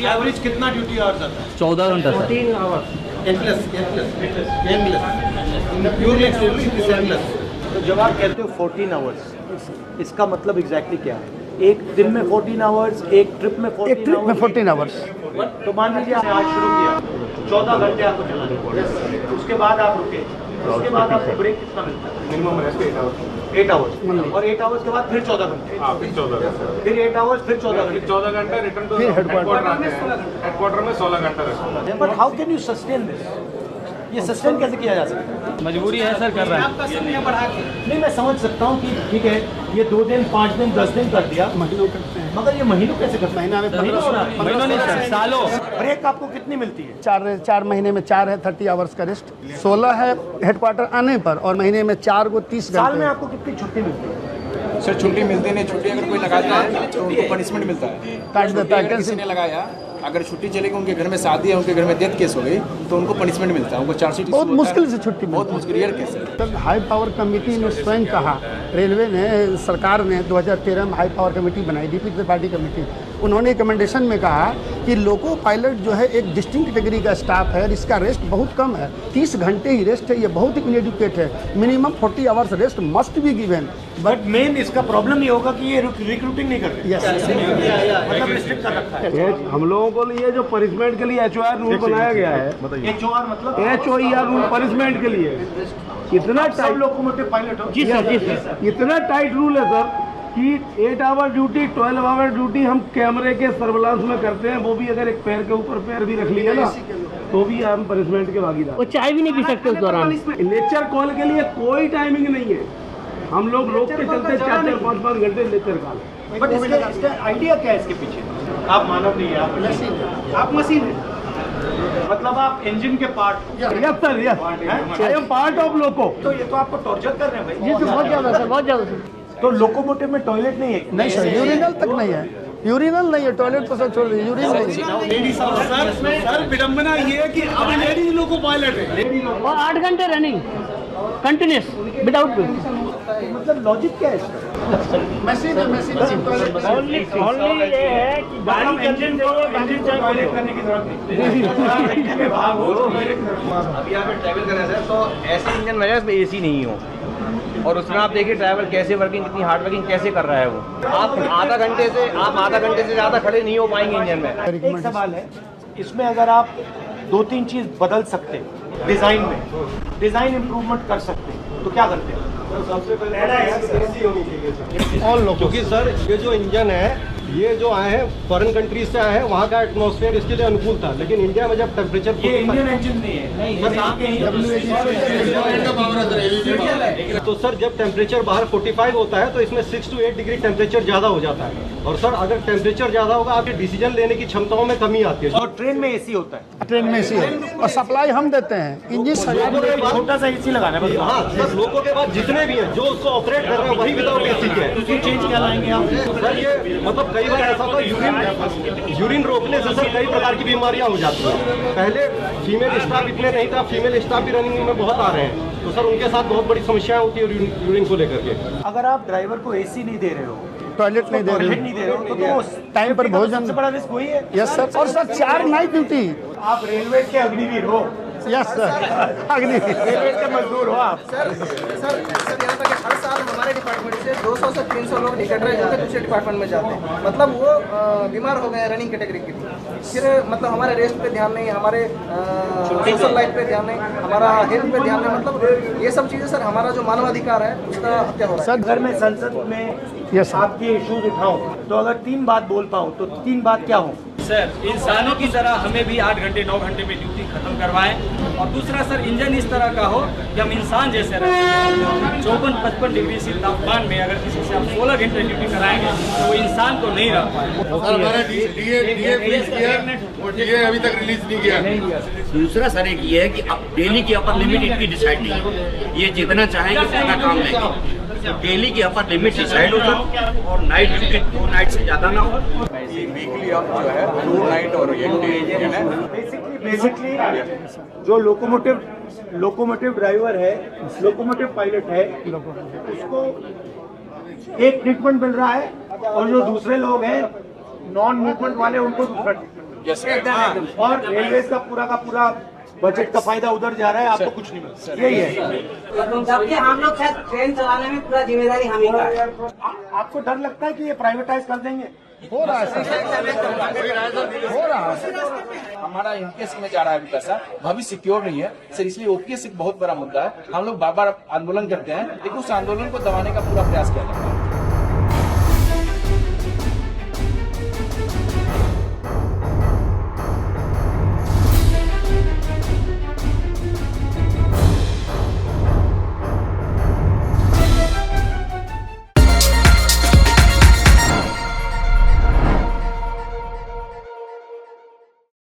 Average कितना duty hours आता है? 14 घंटा सर। 14 आवर्स तो जब आप कहते हो 14 आवर्स, इसका मतलब एग्जैक्टली क्या है? एक दिन में 14 आवर्स, एक ट्रिप में 14 आवर्स। तो मान लीजिए आपने आज शुरू किया, 14 घंटे आपको चलाना, उसके बाद आप रुके, उसके बाद आपको ब्रेक कितना मिलता है? मिनिमम रेस्ट 8 आवर्स, और 8 आवर्स के बाद फिर 14 घंटे, फिर 8 आवर्स, फिर 14 घंटे रिटर्न टू हेडक्वार्टर में 16 घंटा rest. But how can you sustain this? ये सस्टेन कैसे किया जा सकता है? मजबूरी है सर, कर रहे हैं। आपका समय बढ़ा के नहीं, मैं समझ सकता हूँ कि ठीक है ये 2 दिन 5 दिन 10 दिन कर दिया, महीनों करते हैं, मगर ये महीनों कैसे करते हैं? महीनों नहीं सर, सालों। ब्रेक आपको कितनी मिलती है? 4 महीने में 4 है 30 आवर्स का रेस्ट, 16 है हेडक्वार्टर आने पर, और महीने में 4 को 30 घंटे। साल में आपको कितनी छुट्टी मिलती है? सर छुट्टी मिलती नहीं, छुट्टी अगर कोई लगाता है तो उनको पनिशमेंट मिलता है, काट देता है। किसी ने लगाया, अगर छुट्टी चलेगी, उनके घर में शादी है, उनके घर में डेथ केस हो गई, तो उनको पनिशमेंट मिलता है, उनको चार्जशीट बहुत मुश्किल से छुट्टी बहुत मुश्किल, रेयर केस है। हाई पावर कमेटी ने स्वयं कहा, रेलवे ने, सरकार ने 2013 में हाई पावर कमेटी बनाई, डीपी त्रिपाठी कमेटी, उन्होंने रिकमेंडेशन में कहा कि लोको पायलट जो है एक डिस्टिंक्ट कैटेगरी का स्टाफ है और इसका रेस्ट बहुत कम है, 30 घंटे ही रेस्ट है, ये बहुत ही इनएडुकेट है। Minimum 40 hours rest must be given. But main इसका प्रॉब्लम ये होगा कि ये रिक्रूटिंग नहीं कर रहे, मतलब रिस्ट्रिक्ट कर रखा है। हम लोगों को लिए जो पनिशमेंट के लिए HOR रूल बनाया गया है, HOR मतलब HOR रूल पनिशमेंट के लिए इतना सब लोकोमोटिव पायलट हो। जी सर, इतना टाइट रूल है सर कि 8 आवर ड्यूटी, 12 आवर ड्यूटी हम कैमरे के सर्विलांस में करते हैं, वो भी अगर एक पैर के ऊपर पैर भी रख लिया ना तो भी हम पनिशमेंट के भागीदार। वो चाय भी नहीं पी सकते उस दौरान। लेक्चर कॉल के लिए कोई टाइमिंग नहीं है, हम लोग रोक के चलते 4-4, 5-5 घंटे लेक्चर कॉल। बट इसका आइडिया क्या है इसके पीछे? आप मानव नहीं है, आप मशीन है, मतलब आप इंजन के part. Yes sir, yes, I am part of loco. तो ये तो आपको टॉर्चर कर रहे हैं भाई। जी सर, बहुत ज़्यादा सर, बहुत ज़्यादा सर। तो लोकोमोटिव में टॉयलेट नहीं है? नहीं सर, यूरिनल तक नहीं है, यूरिनल नहीं है, टॉयलेट तो सर छोड़ दीजिए, यूरिन नहीं है। सर विडम्बना ये है कि अब लेडीज लोको पायलट है और 8 घंटे रनिंग कंटिन्यूस विदाउट ब्रेक। मतलब लॉजिक क्या है इसका? मशीन है, मशीन ओनली ये है कि गाड़ी इंजन टॉयलेट करने की जरूरत नहीं। अभी यहाँ पे ट्रैवल कर रहे हैं सर, तो ऐसे इंजन में इसमें AC नहीं हो, और उसमें आप देखिए ड्राइवर कैसे वर्किंग, कितनी हार्ड वर्किंग कैसे कर रहा है वो। आप आधा घंटे से ज़्यादा खड़े नहीं हो पाएंगे इंजन में। एक सवाल है, इसमें अगर आप 2-3 चीज़ बदल सकते, डिज़ाइन में डिज़ाइन इम्प्रूवमेंट कर सकते, तो क्या करते हैं? सबसे पहले होनी चाहिए ऑल लोग। क्योंकि सर ये जो इंजन है, ये जो आए हैं फॉरेन कंट्रीज से आए हैं, वहाँ का एटमॉस्फेयर इसके लिए अनुकूल था, लेकिन इंडिया में जब टेम्परेचर ये इंडियन इंजन नहीं है, तो सर जब टेम्परेचर बाहर 45 होता है तो इसमें 6 to 8 डिग्री टेम्परेचर ज़्यादा हो जाता है, और सर अगर टेम्परेचर ज़्यादा होगा आपके डिसीजन लेने की क्षमताओं में कमी आती है। और ट्रेन में AC होता है, ट्रेन में AC है और सप्लाई हम देते हैं, इंजन छोटा सा AC लगाना है बस। हाँ सर, लोगों के बाद जितने भी हैं जो उसको ऑपरेट कर रहे हैं वही विदाउट AC के हैं। उसकी चेंज क्या लाएंगे आप? सर ये मतलब कई बार ऐसा होता है यूरिन रोकने से सर कई प्रकार की बीमारियां हो जाती हैं। पहले फीमेल स्टाफ इतने नहीं था, फीमेल स्टाफ भी रनिंग में बहुत आ रहे हैं, तो सर उनके साथ बहुत बड़ी समस्याएं होती है यूरिन को लेकर के। अगर आप ड्राइवर को AC नहीं दे रहे हो, टॉयलेट नहीं दे रहे नहीं दे रहे हो, तो टाइम पर भोजन। सबसे बड़ा रिस्क वही है। यस सर, और सर 4 नाइट ड्यूटी। आप रेलवे के अग्निवीर हो। यस सर, अग्नि रेलवे के मजदूर हो आप। सर यहाँ तक हर साल हमारे डिपार्टमेंट से 200 से 300 लोग निकल रहे हैं जो कि दूसरे डिपार्टमेंट में जाते हैं, मतलब वो बीमार हो गए हैं रनिंग कैटेगरी के लिए। फिर मतलब हमारे रेस्ट पे ध्यान नहीं, हमारे सोशल लाइफ पे ध्यान नहीं, हमारा हेल्थ पे ध्यान नहीं, मतलब ये सब चीज़ें सर हमारा जो मानवाधिकार है उसका हत्या हो रहा है। सर अगर मैं संसद में आपके इश्यूज उठाऊं तो अगर 3 बात बोल पाऊं तो 3 बात क्या हो? सर इंसानों की तरह हमें भी 8 घंटे 9 घंटे में ड्यूटी खत्म करवाएं, और दूसरा सर इंजन इस तरह का हो कि हम इंसान जैसे रहें। 54-55 डिग्री से तापमान में अगर किसी से आप 16 घंटे ड्यूटी कराएंगे तो वो इंसान तो नहीं रह पाएगा। अभी तक रिलीज नहीं किया। दूसरा सर एक ये है कि अब डेली की अपर लिमिट इनकी डिसाइड नहीं है, ये जितना चाहेंगे उतना काम लेंगे, तो डेली की अपर लिमिट डिसाइड हो सर, और नाइट ड्यूटी 2 नाइट से ज़्यादा ना हो। वीकली आप जो है 2 नाइट और 1 डे है। बेसिकली जो लोकोमोटिव ड्राइवर है, लोकोमोटिव पायलट है, उसको एक ट्रीटमेंट मिल रहा है, और जो दूसरे लोग हैं नॉन मूवमेंट वाले उनको दूसरा ट्रीटमेंट, और रेलवे का पूरा बजट का फायदा उधर जा रहा है, आपको कुछ नहीं मिलता। यही है, जबकि हम लोग शायद ट्रेन चलाने में पूरा जिम्मेदारी हम ही का है। आपको डर लगता है कि ये प्राइवेटाइज कर देंगे? हो रहा है, हमारा एमपीएस में जा रहा है अभी पैसा, भविष्य सिक्योर नहीं है सर, इसलिए ओपीएस एक बहुत बड़ा मुद्दा है। हम लोग बार बार आंदोलन करते हैं, लेकिन उस आंदोलन को दबाने का पूरा प्रयास किया जाता है।